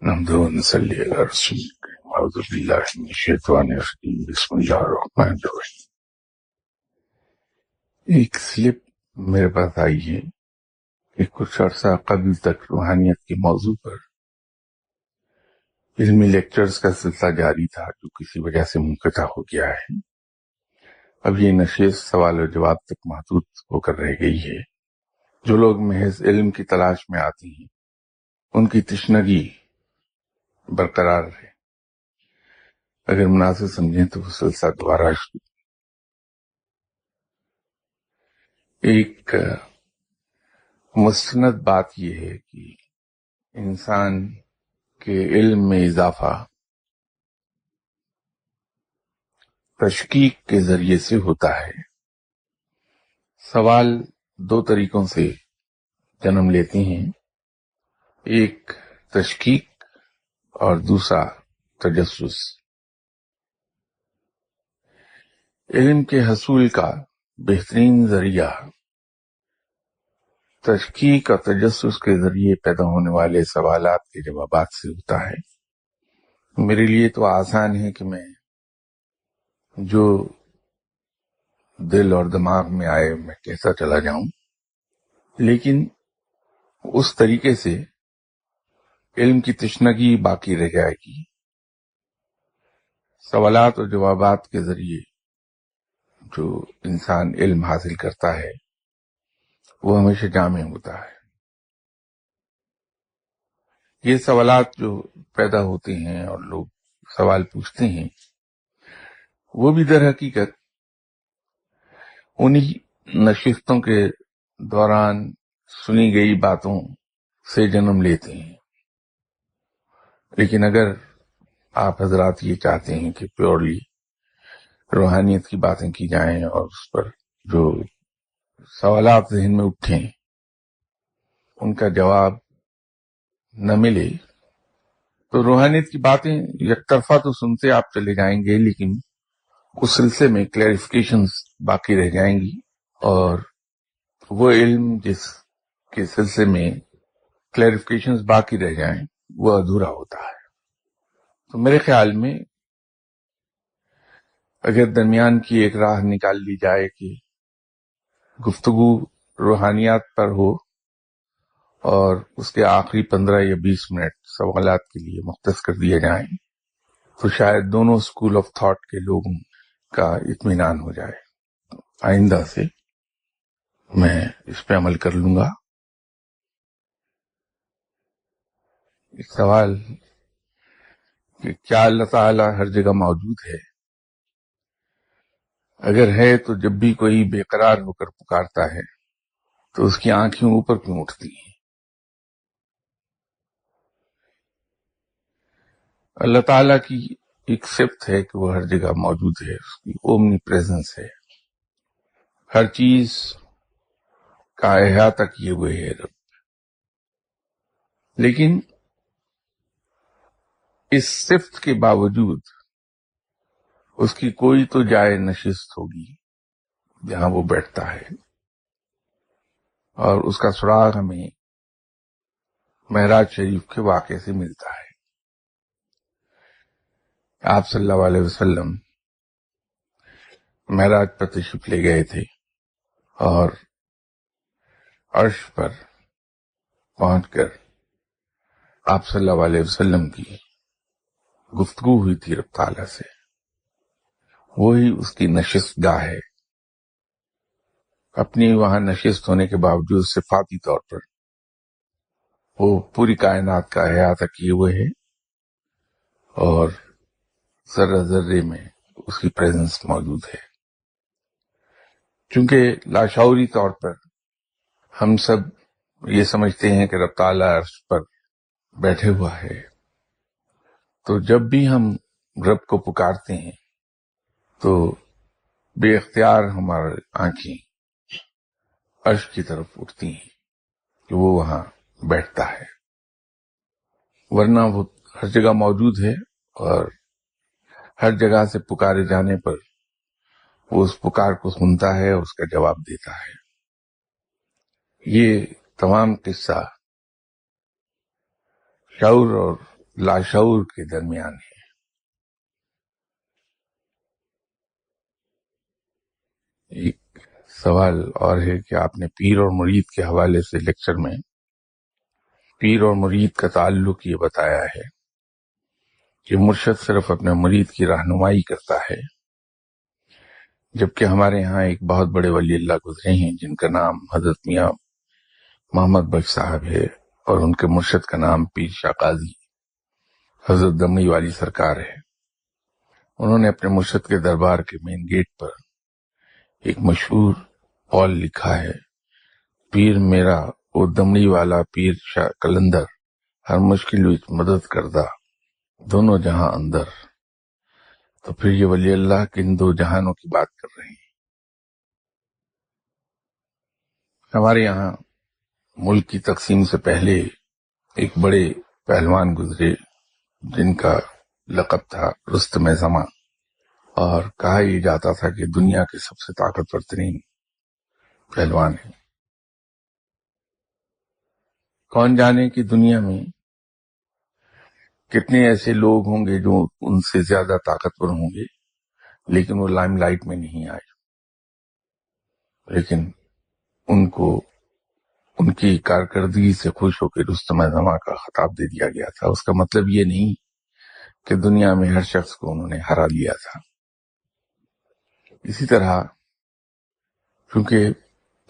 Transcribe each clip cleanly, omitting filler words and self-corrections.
نحمده ونصلي على رسول الكريم اعوذ باللہ من الشیطان الرجیم بسم اللہ الرحمن الرحیم۔ ایک سلپ میرے پاس آئی ہے کہ کچھ عرصہ قبل تک روحانیت کے موضوع پر علمی لیکچرز کا سلسلہ جاری تھا جو کسی وجہ سے منقطع ہو گیا ہے۔ اب یہ نشست سوال و جواب تک محدود ہو کر رہ گئی ہے۔ جو لوگ محض علم کی تلاش میں آتے ہیں ان کی تشنگی برقرار ہے، اگر مناسب سمجھیں تو وہ سلسلہ دوبارہ شروع۔ ایک مستند بات یہ ہے کہ انسان کے علم میں اضافہ تشکیک کے ذریعے سے ہوتا ہے۔ سوال دو طریقوں سے جنم لیتے ہیں، ایک تشکیک اور دوسرا تجسس۔ علم کے حصول کا بہترین ذریعہ تشکیک اور تجسس کے ذریعے پیدا ہونے والے سوالات کے جوابات سے ہوتا ہے۔ میرے لیے تو آسان ہے کہ میں جو دل اور دماغ میں آئے میں کہتا چلا جاؤں، لیکن اس طریقے سے علم کی تشنگی باقی رہ جائے گی۔ سوالات اور جوابات کے ذریعے جو انسان علم حاصل کرتا ہے وہ ہمیشہ جامع ہوتا ہے۔ یہ سوالات جو پیدا ہوتے ہیں اور لوگ سوال پوچھتے ہیں وہ بھی در حقیقت انہی نشستوں کے دوران سنی گئی باتوں سے جنم لیتے ہیں۔ لیکن اگر آپ حضرات یہ چاہتے ہیں کہ پیورلی روحانیت کی باتیں کی جائیں اور اس پر جو سوالات ذہن میں اٹھیں ان کا جواب نہ ملے تو روحانیت کی باتیں یک طرفہ تو سنتے آپ چلے جائیں گے، لیکن اس سلسلے میں کلیریفیکیشنز باقی رہ جائیں گی، اور وہ علم جس کے سلسلے میں کلیریفیکیشنز باقی رہ جائیں وہ ادھورا ہوتا ہے۔ تو میرے خیال میں اگر درمیان کی ایک راہ نکال لی جائے کہ گفتگو روحانیات پر ہو اور اس کے آخری 15 یا 20 منٹ سوالات کے لیے مختص کر دیے جائیں تو شاید دونوں اسکول آف تھاٹ کے لوگوں کا اطمینان ہو جائے۔ آئندہ سے میں اس پہ عمل کر لوں گا۔ ایک سوال کہ کیا اللہ تعالی ہر جگہ موجود ہے؟ اگر ہے تو جب بھی کوئی بے قرار ہو کر پکارتا ہے تو اس کی آنکھیں اوپر کیوں اٹھتی ہیں؟ اللہ تعالیٰ کی ایک صفت ہے کہ وہ ہر جگہ موجود ہے، اس کی اومنی پریزنس ہے، ہر چیز کا احاطہ کیے ہوئے ہے رب۔ لیکن اس صفت کے باوجود اس کی کوئی تو جائے نشست ہوگی جہاں وہ بیٹھتا ہے، اور اس کا سراغ ہمیں معراج شریف کے واقعے سے ملتا ہے۔ آپ صلی اللہ علیہ وسلم معراج پر تشریف لے گئے تھے اور عرش پر پہنچ کر آپ صلی اللہ علیہ وسلم کی گفتگو ہوئی تھی رب تعالیٰ سے، وہی اس کی نشست گاہ ہے۔ اپنی وہاں نشست ہونے کے باوجود صفاتی طور پر وہ پوری کائنات کا احاطہ کیے ہوئے ہے اور ذرہ ذرے میں اس کی پریزنس موجود ہے۔ چونکہ لاشعوری طور پر ہم سب یہ سمجھتے ہیں کہ رب تعالیٰ عرش پر بیٹھے ہوا ہے، تو جب بھی ہم رب کو پکارتے ہیں تو بے اختیار ہماری آنکھیں عرش کی طرف اٹھتی ہیں کہ وہ وہاں بیٹھتا ہے، ورنہ وہ ہر جگہ موجود ہے اور ہر جگہ سے پکارے جانے پر وہ اس پکار کو سنتا ہے اور اس کا جواب دیتا ہے۔ یہ تمام قصہ شعور اور لاشعور کے درمیان ہے۔ ایک سوال اور ہے کہ آپ نے پیر اور مرید کے حوالے سے لیکچر میں پیر اور مرید کا تعلق یہ بتایا ہے کہ مرشد صرف اپنے مرید کی رہنمائی کرتا ہے، جبکہ ہمارے ہاں ایک بہت بڑے ولی اللہ گزرے ہیں جن کا نام حضرت میاں محمد بخش صاحب ہے، اور ان کے مرشد کا نام پیر شاہ قاضی حضرت دمنی والی سرکار ہے۔ انہوں نے اپنے مرشد کے دربار کے مین گیٹ پر ایک مشہور قول لکھا ہے، پیر میرا وہ دمنی والا پیر شاہ کلندر، ہر مشکل وچ مدد کردہ دونوں جہاں اندر۔ تو پھر یہ ولی اللہ کن دو جہانوں کی بات کر رہے ہیں۔ ہمارے یہاں ملک کی تقسیم سے پہلے ایک بڑے پہلوان گزرے جن کا لقب تھا رستم زماں، اور کہا یہ جاتا تھا کہ دنیا کے سب سے طاقتور ترین پہلوان ہیں۔ کون جانے کہ دنیا میں کتنے ایسے لوگ ہوں گے جو ان سے زیادہ طاقتور ہوں گے، لیکن وہ لائم لائٹ میں نہیں آئے، لیکن ان کو ان کی کارکردگی سے خوش ہو کے رستم زماں کا خطاب دے دیا گیا تھا۔ اس کا مطلب یہ نہیں کہ دنیا میں ہر شخص کو انہوں نے ہرا لیا تھا۔ اسی طرح کیونکہ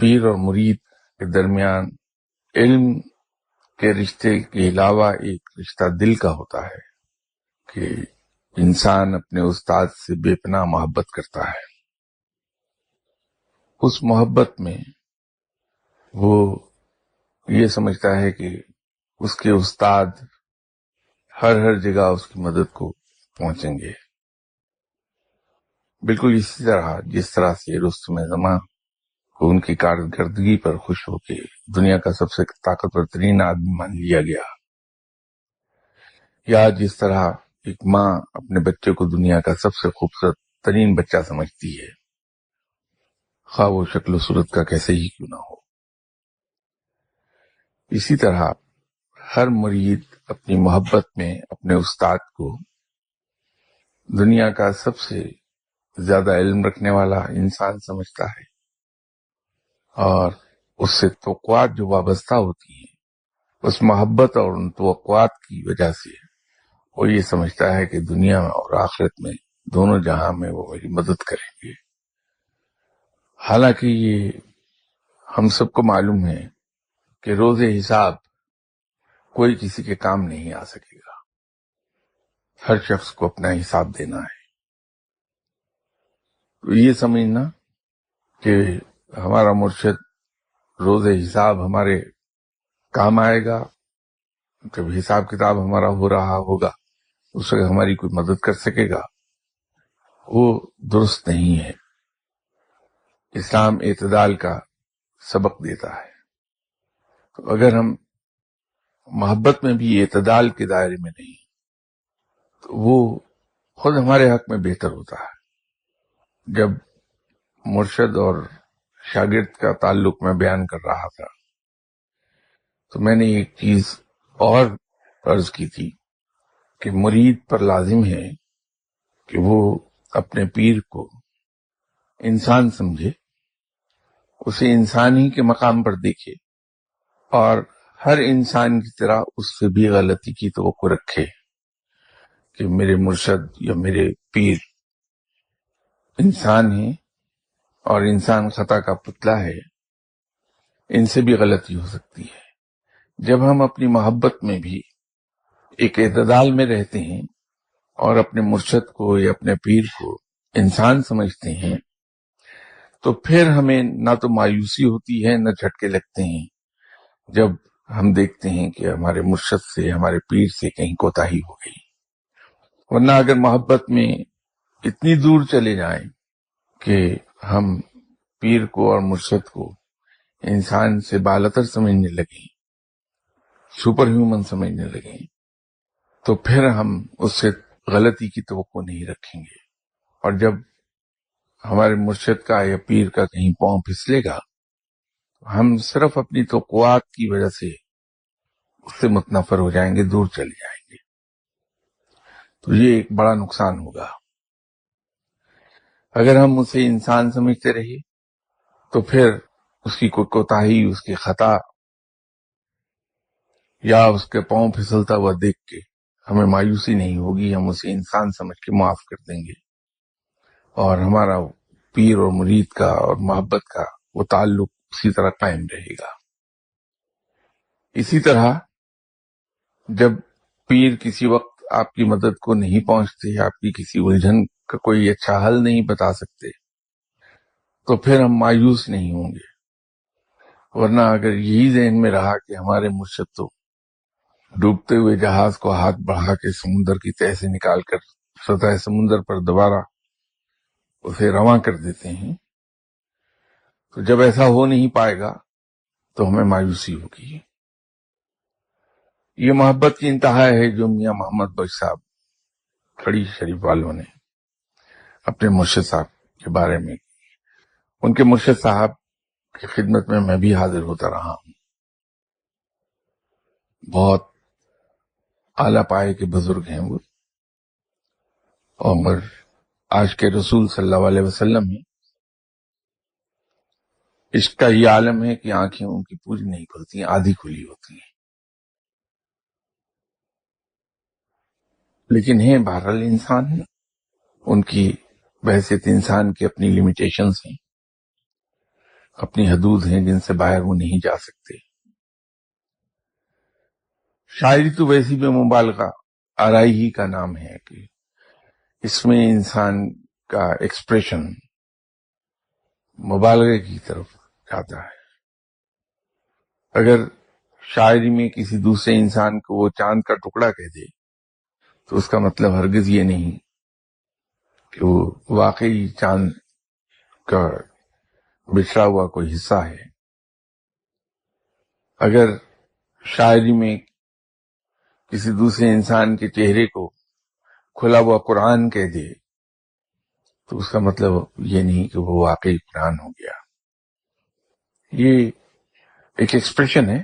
پیر اور مرید کے درمیان علم کے رشتے کے علاوہ ایک رشتہ دل کا ہوتا ہے کہ انسان اپنے استاد سے بے پناہ محبت کرتا ہے۔ اس محبت میں وہ یہ سمجھتا ہے کہ اس کے استاد ہر جگہ اس کی مدد کو پہنچیں گے۔ بالکل اسی طرح جس طرح سے رستم زماں کو ان کی کارکردگی پر خوش ہو کے دنیا کا سب سے طاقتور ترین آدمی مان لیا گیا، یا جس طرح ایک ماں اپنے بچے کو دنیا کا سب سے خوبصورت ترین بچہ سمجھتی ہے، خواہ وہ شکل و صورت کا کیسے ہی کیوں نہ ہو۔ اسی طرح ہر مرید اپنی محبت میں اپنے استاد کو دنیا کا سب سے زیادہ علم رکھنے والا انسان سمجھتا ہے، اور اس سے توقعات جو وابستہ ہوتی ہیں، اس محبت اور ان توقعات کی وجہ سے وہ یہ سمجھتا ہے کہ دنیا اور آخرت میں دونوں جہاں میں وہ میری مدد کریں گے۔ حالانکہ یہ ہم سب کو معلوم ہے کہ روز حساب کوئی کسی کے کام نہیں آ سکے گا، ہر شخص کو اپنا حساب دینا ہے۔ تو یہ سمجھنا کہ ہمارا مرشد روز حساب ہمارے کام آئے گا، جب حساب کتاب ہمارا ہو رہا ہوگا اس وقت ہماری کوئی مدد کر سکے گا، وہ درست نہیں ہے۔ اسلام اعتدال کا سبق دیتا ہے۔ تو اگر ہم محبت میں بھی اعتدال کے دائرے میں نہیں تو وہ خود ہمارے حق میں بہتر ہوتا ہے۔ جب مرشد اور شاگرد کا تعلق میں بیان کر رہا تھا تو میں نے ایک چیز اور عرض کی تھی کہ مرید پر لازم ہے کہ وہ اپنے پیر کو انسان سمجھے، اسے انسان ہی کے مقام پر دیکھے، اور ہر انسان کی طرح اس سے بھی غلطی کی توقع رکھے کہ میرے مرشد یا میرے پیر انسان ہیں اور انسان خطا کا پتلا ہے، ان سے بھی غلطی ہو سکتی ہے۔ جب ہم اپنی محبت میں بھی ایک اعتدال میں رہتے ہیں اور اپنے مرشد کو یا اپنے پیر کو انسان سمجھتے ہیں تو پھر ہمیں نہ تو مایوسی ہوتی ہے نہ جھٹکے لگتے ہیں جب ہم دیکھتے ہیں کہ ہمارے مرشد سے، ہمارے پیر سے کہیں کوتاہی ہو گئی۔ ورنہ اگر محبت میں اتنی دور چلے جائیں کہ ہم پیر کو اور مرشد کو انسان سے بالاتر سمجھنے لگیں، سپر ہیومن سمجھنے لگیں، تو پھر ہم اس سے غلطی کی توقع نہیں رکھیں گے، اور جب ہمارے مرشد کا یا پیر کا کہیں پاؤں پھسلے گا ہم صرف اپنی توقعات کی وجہ سے اس سے متنفر ہو جائیں گے، دور چلے جائیں گے۔ تو یہ ایک بڑا نقصان ہوگا۔ اگر ہم اسے انسان سمجھتے رہے تو پھر اس کی کوئی کوتاہی، اس کی خطا یا اس کے پاؤں پھسلتا ہوا دیکھ کے ہمیں مایوسی نہیں ہوگی، ہم اسے انسان سمجھ کے معاف کر دیں گے، اور ہمارا پیر اور مرید کا اور محبت کا وہ تعلق اسی طرح قائم رہے گا۔ اسی طرح جب پیر کسی وقت آپ کی مدد کو نہیں پہنچتے، آپ کی کسی الجھن کا کوئی اچھا حل نہیں بتا سکتے، تو پھر ہم مایوس نہیں ہوں گے۔ ورنہ اگر یہی ذہن میں رہا کہ ہمارے مرشد تو ڈوبتے ہوئے جہاز کو ہاتھ بڑھا کے سمندر کی تہہ سے نکال کر سطح سمندر پر دوبارہ اسے رواں کر دیتے ہیں، تو جب ایسا ہو نہیں پائے گا تو ہمیں مایوسی ہوگی۔ یہ محبت کی انتہا ہے جو میاں محمد بخش صاحب کھڑی شریف والوں نے اپنے مرشد صاحب کے بارے میں، ان کے مرشد صاحب کی خدمت میں بھی حاضر ہوتا رہا ہوں۔ بہت اعلیٰ پائے کے بزرگ ہیں وہ، اور آج کے رسول صلی اللہ علیہ وسلم ہیں۔ عشق کا یہ عالم ہے کہ آنکھیں ان کی پوری نہیں کھلتی، آدھی کھلی ہوتی ہیں، لیکن ہیں بہرحال انسان ہیں، ان کی بحیثیت انسان کی اپنی لیمیٹیشنز ہیں، اپنی حدود ہیں جن سے باہر وہ نہیں جا سکتے۔ شاعری تو ویسی بھی مبالغہ آرائی ہی کا نام ہے کہ اس میں انسان کا ایکسپریشن مبالغے کی طرف جاتا ہے۔ اگر شاعری میں کسی دوسرے انسان کو وہ چاند کا ٹکڑا کہہ دے تو اس کا مطلب ہرگز یہ نہیں کہ وہ واقعی چاند کا بچھڑا ہوا کوئی حصہ ہے۔ اگر شاعری میں کسی دوسرے انسان کے چہرے کو کھلا ہوا قرآن کہہ دے تو اس کا مطلب یہ نہیں کہ وہ واقعی قرآن ہو گیا۔ یہ ایک ایکسپریشن ہے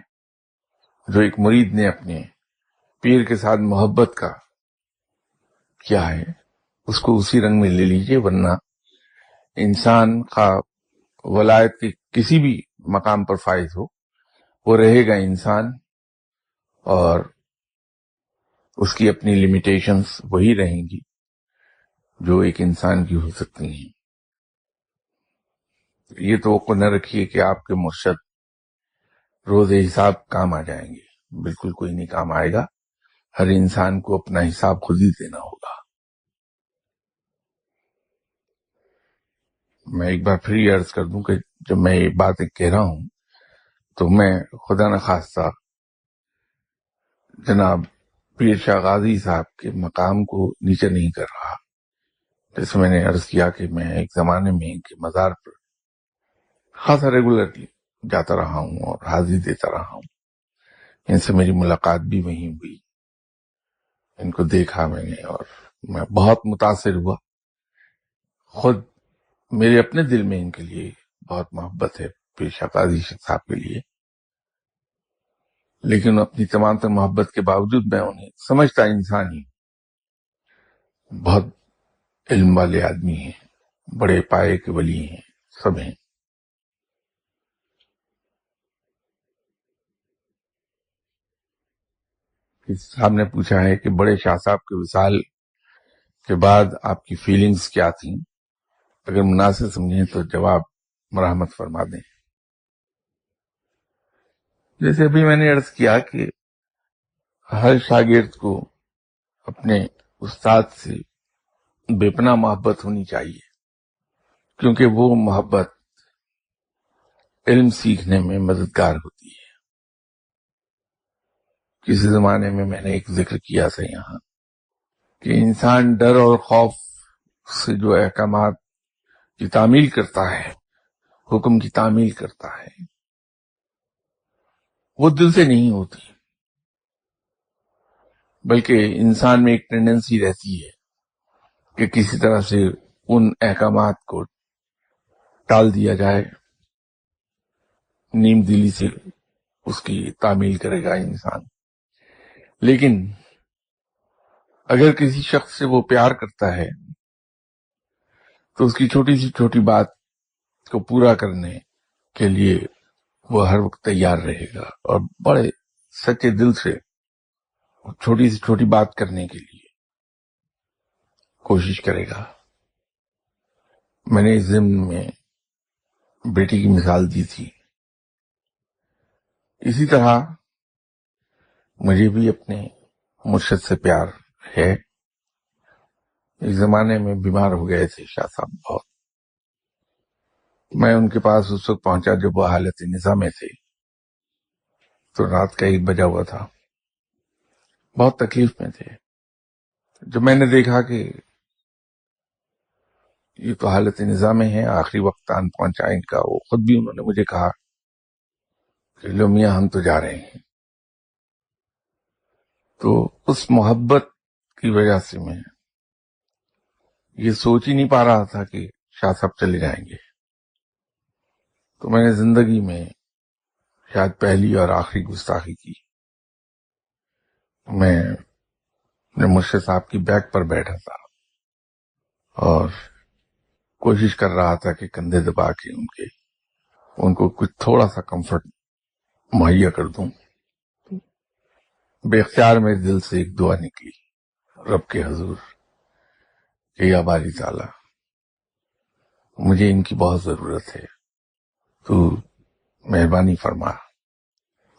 جو ایک مرید نے اپنے پیر کے ساتھ محبت کا کیا ہے، اس کو اسی رنگ میں لے لیجئے، ورنہ انسان خواہ ولایت کے کسی بھی مقام پر فائز ہو، وہ رہے گا انسان، اور اس کی اپنی لیمیٹیشنز وہی رہیں گی جو ایک انسان کی ہو سکتی ہیں۔ یہ توقع نہ رکھیے کہ آپ کے مرشد روز حساب کام آ جائیں گے، بالکل کوئی نہیں کام آئے گا۔ ہر انسان کو اپنا حساب خود ہی دینا ہوگا۔ میں ایک بار پھر یہ عرض کر دوں کہ جب میں یہ باتیں کہہ رہا ہوں تو میں خدا نخواستہ جناب پیر شاہ غازی صاحب کے مقام کو نیچے نہیں کر رہا۔ جیسے میں نے عرض کیا کہ میں ایک زمانے میں ان کے مزار پر خاصا ریگولرلی جاتا رہا ہوں اور حاضری دیتا رہا ہوں، ان سے میری ملاقات بھی وہیں ہوئی، ان کو دیکھا میں نے اور میں بہت متاثر ہوا۔ خود میرے اپنے دل میں ان کے لیے بہت محبت ہے، پیر شاہ غازی صاحب کے لیے، لیکن اپنی تمام تر محبت کے باوجود میں انہیں سمجھتا انسان ہی، بہت علم والے آدمی ہیں، بڑے پائے کے ولی ہیں، سب ہیں۔ صاحب نے پوچھا ہے کہ بڑے شاہ صاحب کے وصال کے بعد آپ کی فیلنگز کیا تھیں؟ اگر مناسب سمجھیں تو جواب مرحمت فرما دیں۔ جیسے ابھی میں نے عرض کیا کہ ہر شاگرد کو اپنے استاد سے بے پناہ محبت ہونی چاہیے، کیونکہ وہ محبت علم سیکھنے میں مددگار ہوتی ہے۔ کسی زمانے میں نے ایک ذکر کیا تھا یہاں کہ انسان ڈر اور خوف سے جو احکامات کی تعمیل کرتا ہے، حکم کی تعمیل کرتا ہے، وہ دل سے نہیں ہوتی، بلکہ انسان میں ایک ٹینڈنسی رہتی ہے کہ کسی طرح سے ان احکامات کو ٹال دیا جائے، نیم دلی سے اس کی تعمیل کرے گا انسان۔ لیکن اگر کسی شخص سے وہ پیار کرتا ہے تو اس کی چھوٹی سی چھوٹی بات کو پورا کرنے کے لیے وہ ہر وقت تیار رہے گا اور بڑے سچے دل سے چھوٹی سی چھوٹی بات کرنے کے لیے کوشش کرے گا. میں نے اس ضمن میں بیٹی کی مثال دی تھی. اسی طرح مجھے بھی اپنے مرشد سے پیار ہے. ایک زمانے میں بیمار ہو گئے تھے شاہ صاحب بہت. میں ان کے پاس اس وقت پہنچا جب وہ حالت نزا میں تھے، تو رات کا 1 بجا ہوا تھا. بہت تکلیف میں تھے. جب میں نے دیکھا کہ یہ تو حالت نزا میں ہے، آخری وقت آن پہنچا ان کا، وہ خود بھی انہوں نے مجھے کہا کہ لو میاں ہم تو جا رہے ہیں. تو اس محبت کی وجہ سے میں یہ سوچ ہی نہیں پا رہا تھا کہ شاہ صاحب چلے جائیں گے. تو میں نے زندگی میں شاید پہلی اور آخری گستاخی کی. میں اپنے مرشد صاحب کی بیک پر بیٹھا تھا اور کوشش کر رہا تھا کہ کندھے دبا کے ان کو کچھ تھوڑا سا کمفرٹ مہیا کر دوں. بے اختیار میرے دل سے ایک دعا نکلی رب کے حضور کہ یا باری تعالیٰ مجھے ان کی بہت ضرورت ہے، تو مہربانی فرما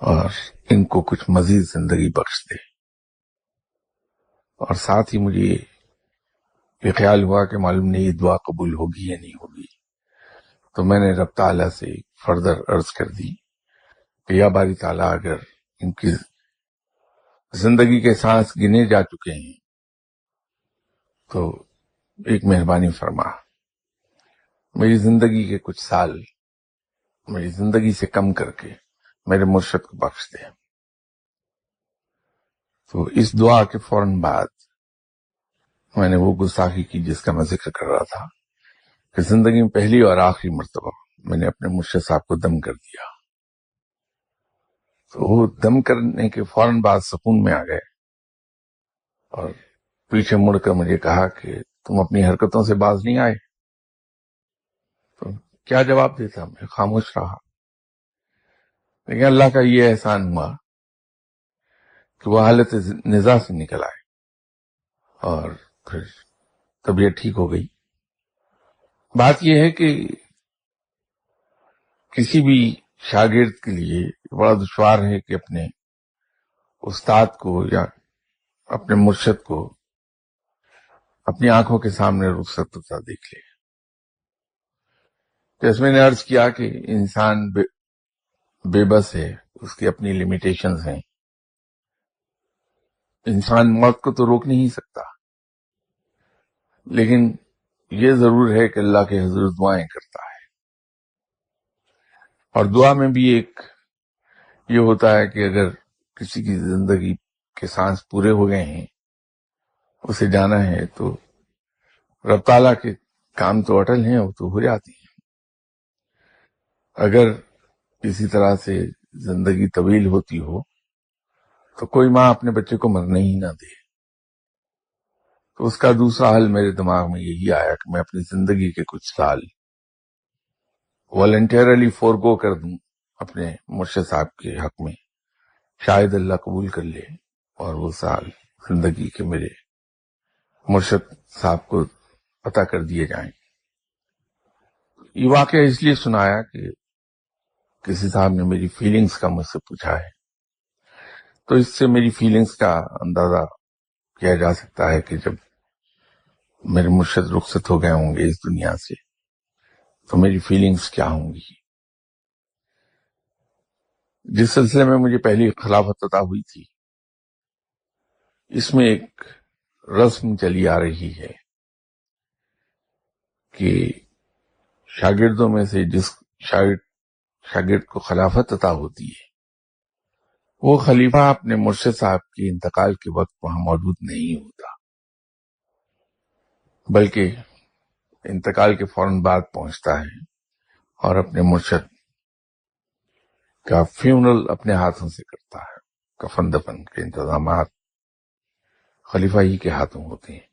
اور ان کو کچھ مزید زندگی بخش دے. اور ساتھ ہی مجھے یہ خیال ہوا کہ معلوم نہیں یہ دعا قبول ہوگی یا نہیں ہوگی. تو میں نے رب تعالیٰ سے فردر عرض کر دی کہ یا باری تعالیٰ اگر ان کی زندگی کے سانس گنے جا چکے ہیں تو ایک مہربانی فرما، میری زندگی کے کچھ سال میری زندگی سے کم کر کے میرے مرشد کو بخش دے. تو اس دعا کے فوراً بعد میں نے وہ گستاخی کی جس کا میں ذکر کر رہا تھا کہ زندگی میں پہلی اور آخری مرتبہ میں نے اپنے مرشد صاحب کو دم کر دیا. تو وہ دم کرنے کے فوراً بعد سکون میں آ گئے اور پیچھے مڑ کر مجھے کہا کہ تم اپنی حرکتوں سے باز نہیں آئے. تو کیا جواب دیتا، میں خاموش رہا. لیکن اللہ کا یہ احسان ہوا کہ وہ حالت نزا سے نکل آئے اور پھر طبیعت ٹھیک ہو گئی. بات یہ ہے کہ کسی بھی شاگرد کے لیے بڑا دشوار ہے کہ اپنے استاد کو یا اپنے مرشد کو اپنی آنکھوں کے سامنے رخصت ہوتا دیکھ لے. جیسے میں نے عرض کیا کہ انسان بے بس ہے، اس کی اپنی لیمیٹیشنز ہیں. انسان موت کو تو روک نہیں سکتا، لیکن یہ ضرور ہے کہ اللہ کے حضور دعائیں کرتا ہے. اور دعا میں بھی ایک یہ ہوتا ہے کہ اگر کسی کی زندگی کے سانس پورے ہو گئے ہیں، اسے جانا ہے، تو رب تعالیٰ کے کام تو اٹل ہیں، وہ تو ہو جاتی ہیں. اگر کسی طرح سے زندگی طویل ہوتی ہو تو کوئی ماں اپنے بچے کو مرنے ہی نہ دے. تو اس کا دوسرا حل میرے دماغ میں یہی آیا کہ میں اپنی زندگی کے کچھ سال والنٹیرلی فورگو کر دوں اپنے مرشد صاحب کے حق میں، شاید اللہ قبول کر لے اور وہ سال زندگی کے میرے مرشد صاحب کو عطا کر دیے جائیں. یہ واقعہ اس لیے سنایا کہ کسی صاحب نے میری فیلنگز کا مجھ سے پوچھا ہے، تو اس سے میری فیلنگز کا اندازہ کیا جا سکتا ہے کہ جب میرے مرشد رخصت ہو گئے ہوں گے اس دنیا سے تو میری فیلنگز کیا ہوں گی. جس سلسلے میں مجھے پہلی خلافت عطا ہوئی تھی، اس میں ایک رسم چلی آ رہی ہے کہ شاگردوں میں سے جس شاگرد کو خلافت عطا ہوتی ہے، وہ خلیفہ اپنے مرشد صاحب کے انتقال کے وقت وہاں موجود نہیں ہوتا، بلکہ انتقال کے فوراً بعد پہنچتا ہے اور اپنے مرشد کا فیونرل اپنے ہاتھوں سے کرتا ہے. کفن دفن کے انتظامات خلیفہ ہی کے ہاتھوں ہوتے ہیں۔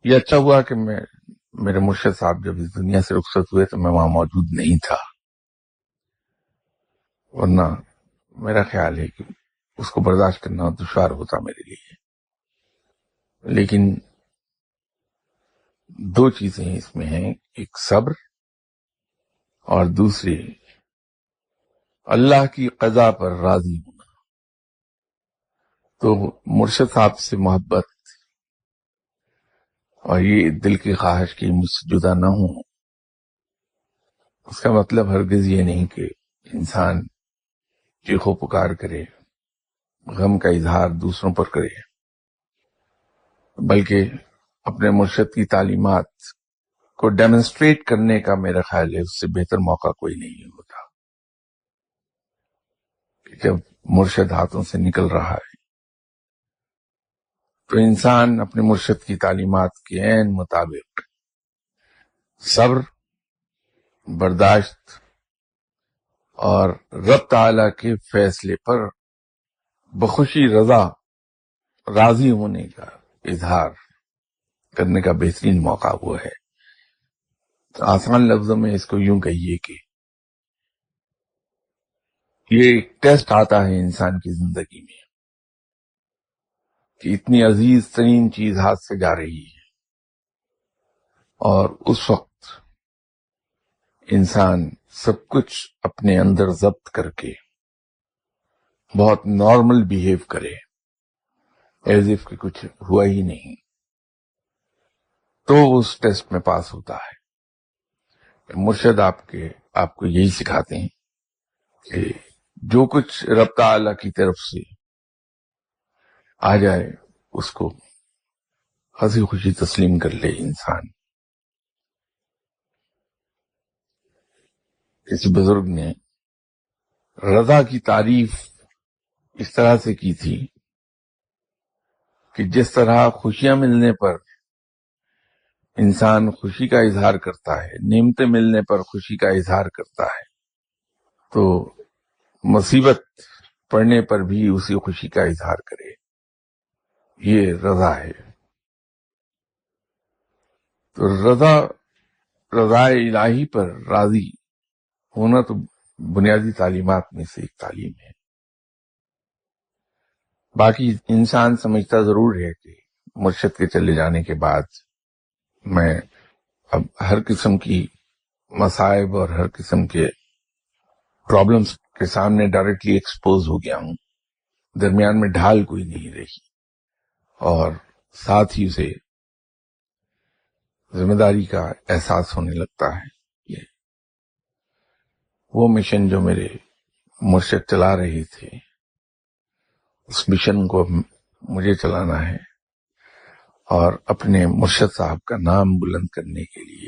یہ اچھا ہوا کہ میرے مرشد صاحب جب اس دنیا سے رخصت ہوئے تو میں وہاں موجود نہیں تھا، ورنہ میرا خیال ہے کہ اس کو برداشت کرنا دشوار ہوتا میرے لیے۔ لیکن دو چیزیں اس میں ہیں، ایک صبر اور دوسری اللہ کی قضا پر راضی ہونا۔ تو مرشد صاحب سے محبت اور یہ دل کی خواہش کہ مجھ سے جدا نہ ہوں، اس کا مطلب ہرگز یہ نہیں کہ انسان چیخو پکار کرے، غم کا اظہار دوسروں پر کرے، بلکہ اپنے مرشد کی تعلیمات کو ڈیمونسٹریٹ کرنے کا میرا خیال ہے اس سے بہتر موقع کوئی نہیں ہوتا۔ جب مرشد ہاتھوں سے نکل رہا ہے تو انسان اپنے مرشد کی تعلیمات کے عین مطابق صبر، برداشت اور رب تعالی کے فیصلے پر بخوشی رضا راضی ہونے کا اظہار کرنے کا بہترین موقع وہ ہے۔ تو آسان لفظوں میں اس کو یوں کہیے کہ یہ ایک ٹیسٹ آتا ہے انسان کی زندگی میں کہ اتنی عزیز ترین چیز ہاتھ سے جا رہی ہے، اور اس وقت انسان سب کچھ اپنے اندر ضبط کر کے بہت نارمل بیہیو کرے، ایز اف کہ کچھ ہوا ہی نہیں، تو اس ٹیسٹ میں پاس ہوتا ہے۔ مرشد آپ کو یہی سکھاتے ہیں کہ جو کچھ رب تعالی کی طرف سے آ جائے اس کو ہنسی خوشی تسلیم کر لے انسان۔ کسی بزرگ نے رضا کی تعریف اس طرح سے کی تھی کہ جس طرح خوشیاں ملنے پر انسان خوشی کا اظہار کرتا ہے، نعمتیں ملنے پر خوشی کا اظہار کرتا ہے، تو مصیبت پڑنے پر بھی اسی خوشی کا اظہار کرے، یہ رضا ہے۔ تو رضا الہی پر راضی ہونا تو بنیادی تعلیمات میں سے ایک تعلیم ہے۔ باقی انسان سمجھتا ضرور ہے کہ مرشد کے چلے جانے کے بعد میں اب ہر قسم کی مصائب اور ہر قسم کے پرابلمز کے سامنے ڈائریکٹلی ایکسپوز ہو گیا ہوں، درمیان میں ڈھال کوئی نہیں رہی، اور ساتھ ہی اسے ذمہ داری کا احساس ہونے لگتا ہے کہ وہ مشن جو میرے مرشد چلا رہے تھے، اس مشن کو مجھے چلانا ہے، اور اپنے مرشد صاحب کا نام بلند کرنے کے لیے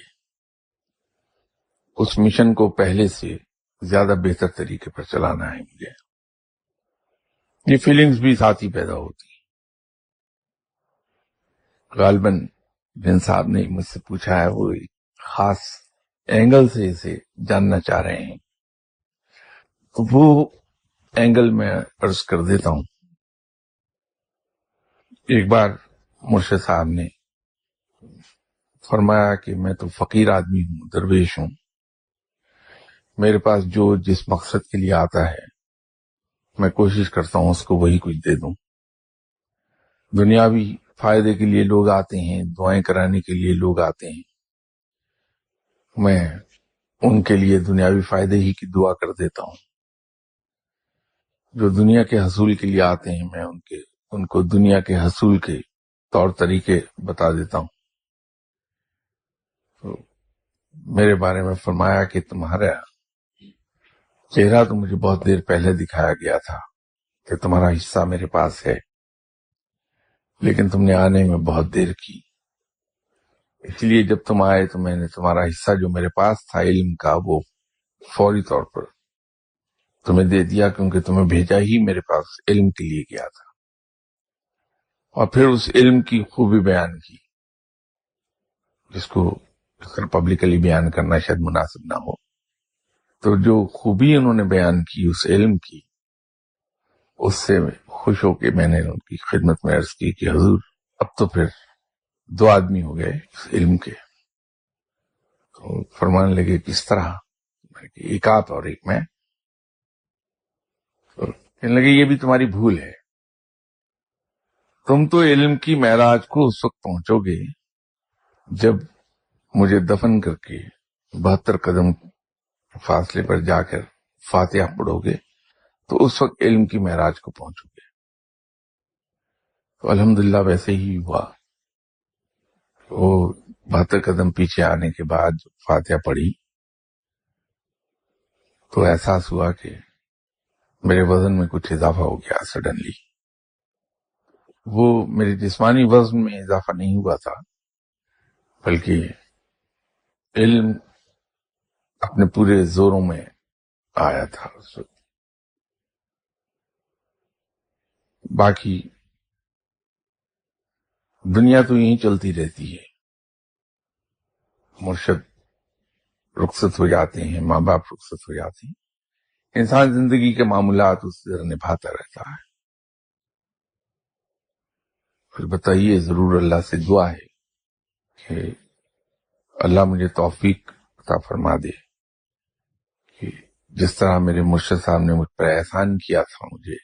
اس مشن کو پہلے سے زیادہ بہتر طریقے پر چلانا ہے مجھے۔ یہ فیلنگز بھی ساتھ ہی پیدا ہوتی ہیں۔ غالباً جن صاحب نے مجھ سے پوچھا ہے وہ ایک خاص اینگل سے اسے جاننا چاہ رہے ہیں، تو وہ اینگل میں عرض کر دیتا ہوں۔ ایک بار مرشد صاحب نے فرمایا کہ میں تو فقیر آدمی ہوں، درویش ہوں، میرے پاس جو جس مقصد کے لیے آتا ہے میں کوشش کرتا ہوں اس کو وہی کچھ دے دوں۔ دنیاوی فائدے کے لیے لوگ آتے ہیں، دعائیں کرانے کے لیے لوگ آتے ہیں، میں ان کے لیے دنیاوی فائدے ہی کی دعا کر دیتا ہوں۔ جو دنیا کے حصول کے لیے آتے ہیں میں ان کو دنیا کے حصول کے طور طریقے بتا دیتا ہوں۔ تو میرے بارے میں فرمایا کہ تمہارا چہرہ تو مجھے بہت دیر پہلے دکھایا گیا تھا کہ تمہارا حصہ میرے پاس ہے، لیکن تم نے آنے میں بہت دیر کی، اس لیے جب تم آئے تو میں نے تمہارا حصہ جو میرے پاس تھا علم کا وہ فوری طور پر تمہیں دے دیا، کیونکہ تمہیں بھیجا ہی میرے پاس علم کے لیے گیا تھا، اور پھر اس علم کی خوبی بیان کی جس کو پبلکلی بیان کرنا شاید مناسب نہ ہو۔ تو جو خوبی انہوں نے بیان کی اس علم کی، اس سے خوش ہو کے میں نے ان کی خدمت میں عرض کی کہ حضور اب تو پھر 2 آدمی ہو گئے اس علم کے. تو فرمانے لگے کس طرح؟ ایک آپ اور ایک میں. تو کہنے لگے یہ بھی تمہاری بھول ہے. تم تو علم کی معراج کو اس وقت پہنچو گے جب مجھے دفن کر کے 72 قدم فاصلے پر جا کر فاتحہ پڑھو گے تو اس وقت علم کی معراج کو پہنچو گے. تو الحمدللہ ویسے ہی ہوا. وہ 72 قدم پیچھے آنے کے بعد فاتحہ پڑھی تو احساس ہوا کہ میرے وزن میں کچھ اضافہ ہو گیا سڈنلی. وہ میرے جسمانی وزن میں اضافہ نہیں ہوا تھا بلکہ علم اپنے پورے زوروں میں آیا تھا اس وقت. باقی دنیا تو یہیں چلتی رہتی ہے. مرشد رخصت ہو جاتے ہیں، ماں باپ رخصت ہو جاتے ہیں، انسان زندگی کے معاملات اس طرح نبھاتا رہتا ہے. البتہ یہ ضرور اللہ سے دعا ہے کہ اللہ مجھے توفیق عطا فرما دے کہ جس طرح میرے مرشد صاحب نے مجھ پر احسان کیا تھا، مجھے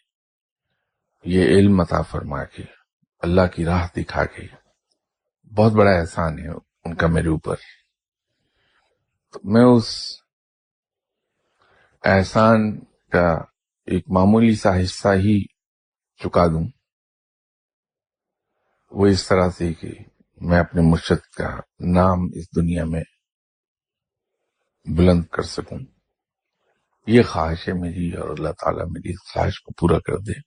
یہ علم عطا فرما کے اللہ کی راہ دکھا کے، بہت بڑا احسان ہے ان کا میرے اوپر. تو میں اس احسان کا ایک معمولی سا حصہ ہی چکا دوں، وہ اس طرح سے کہ میں اپنے مرشد کا نام اس دنیا میں بلند کر سکوں. یہ خواہش ہے میری اور اللہ تعالیٰ میری اس خواہش کو پورا کر دے.